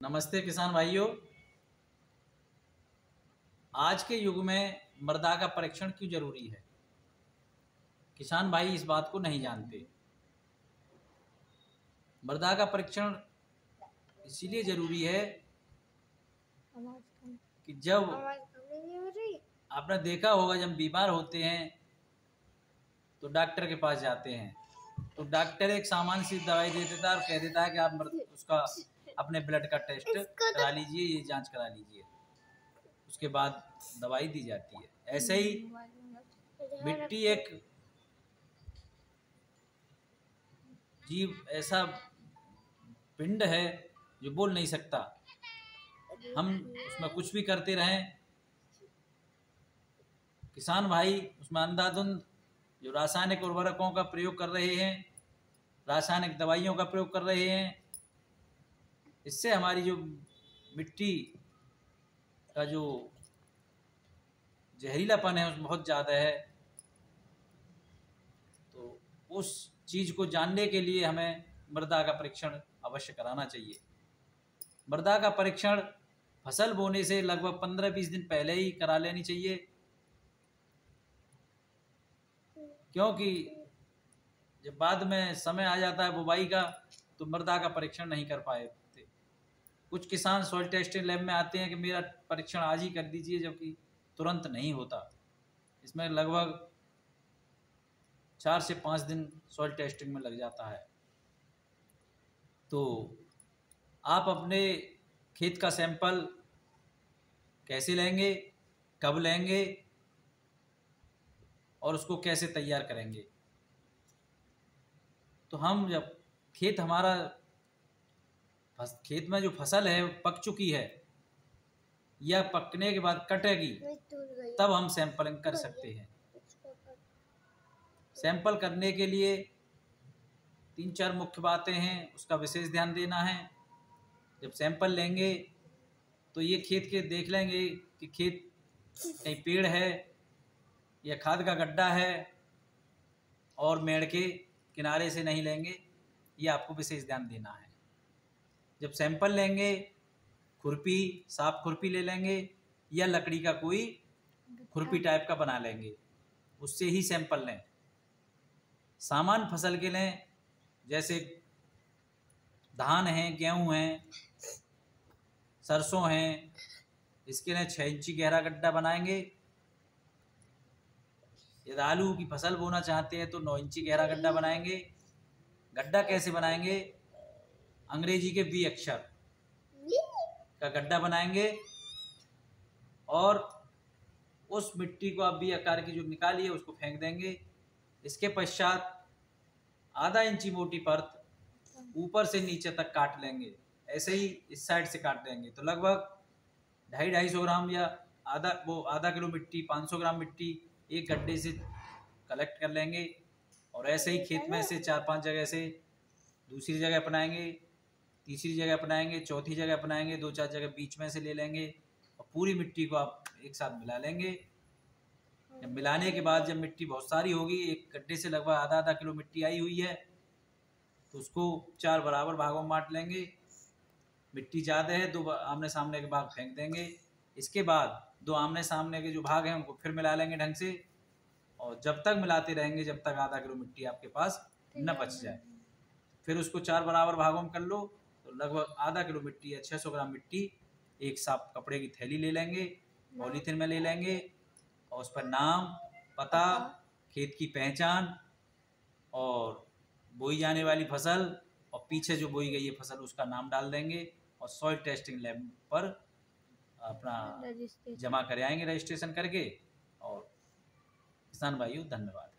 नमस्ते किसान भाइयों। आज के युग में मृदा का परीक्षण क्यों जरूरी है? किसान भाई इस बात को नहीं जानते। मृदा का परीक्षण इसीलिए जरूरी है कि जब आपने देखा होगा, जब बीमार होते हैं तो डॉक्टर के पास जाते हैं, तो डॉक्टर एक सामान्य सी दवाई दे देता है और कह देता है कि आप उसका अपने ब्लड का टेस्ट करा लीजिए, ये जांच करा लीजिए, उसके बाद दवाई दी जाती है। ऐसे ही मिट्टी एक जीव, ऐसा पिंड है जो बोल नहीं सकता। हम उसमें कुछ भी करते रहें, किसान भाई उसमें अंधाधुंध जो रासायनिक उर्वरकों का प्रयोग कर रहे हैं, रासायनिक दवाइयों का प्रयोग कर रहे हैं, इससे हमारी जो मिट्टी का जो जहरीलापन है उसमें बहुत ज़्यादा है। तो उस चीज़ को जानने के लिए हमें मृदा का परीक्षण अवश्य कराना चाहिए। मृदा का परीक्षण फसल बोने से लगभग 15-20 दिन पहले ही करा लेनी चाहिए, क्योंकि जब बाद में समय आ जाता है बुवाई का तो मृदा का परीक्षण नहीं कर पाए थे। कुछ किसान सॉइल टेस्टिंग लैब में आते हैं कि मेरा परीक्षण आज ही कर दीजिए, जबकि तुरंत नहीं होता। इसमें लगभग 4 से 5 दिन सॉइल टेस्टिंग में लग जाता है। तो आप अपने खेत का सैंपल कैसे लेंगे, कब लेंगे और उसको कैसे तैयार करेंगे? तो हम जब खेत में जो फसल है पक चुकी है या पकने के बाद कटेगी, तब हम सैंपलिंग कर सकते हैं। सैंपल करने के लिए 3-4 मुख्य बातें हैं, उसका विशेष ध्यान देना है। जब सैंपल लेंगे तो ये खेत के देख लेंगे कि खेत कहीं पेड़ है या खाद का गड्ढा है, और मेड़ के किनारे से नहीं लेंगे, ये आपको विशेष ध्यान देना है। जब सैंपल लेंगे, खुरपी, साफ खुरपी ले लेंगे या लकड़ी का कोई खुरपी टाइप का बना लेंगे, उससे ही सैंपल लें। सामान्य फसल के लें, जैसे धान है, गेहूं है, सरसों है, इसके लिए 6 इंची गहरा गड्ढा बनाएंगे। यदि आलू की फसल बोना चाहते हैं तो 9 इंची गहरा गड्ढा बनाएंगे। गड्ढा कैसे बनाएंगे? अंग्रेजी के V अक्षर का गड्ढा बनाएंगे और उस मिट्टी को आप V आकार की जो निकाली है उसको फेंक देंगे। इसके पश्चात आधा इंची मोटी परत ऊपर से नीचे तक काट लेंगे। ऐसे ही इस साइड से काट देंगे तो लगभग 250-250 ग्राम या आधा किलो मिट्टी, 500 ग्राम मिट्टी एक गड्ढे से कलेक्ट कर लेंगे। और ऐसे ही खेत में से 4-5 जगह से दूसरी जगह अपनाएंगे, तीसरी जगह अपनाएंगे, चौथी जगह अपनाएंगे, 2-4 जगह बीच में से ले लेंगे और पूरी मिट्टी को आप एक साथ मिला लेंगे। जब मिलाने के बाद जब मिट्टी बहुत सारी होगी, एक गड्ढे से लगभग आधा किलो मिट्टी आई हुई है, तो उसको 4 बराबर भागों में बांट लेंगे। मिट्टी ज़्यादा है, 2 आमने सामने के भाग फेंक देंगे। इसके बाद 2 आमने सामने के जो भाग हैं उनको फिर मिला लेंगे ढंग से, और जब तक मिलाते रहेंगे जब तक आधा किलो मिट्टी आपके पास न बच जाए। फिर उसको 4 बराबर भागों में कर लो, तो लगभग आधा किलो मिट्टी या 600 ग्राम मिट्टी एक साफ कपड़े की थैली ले लेंगे, पॉलीथीन में ले लेंगे, और उस पर नाम, पता, खेत की पहचान और बोई जाने वाली फसल और पीछे जो बोई गई है फसल उसका नाम डाल देंगे और सॉइल टेस्टिंग लैब पर अपना जमा कर आएंगे रजिस्ट्रेशन करके। और किसान भाइयों, धन्यवाद।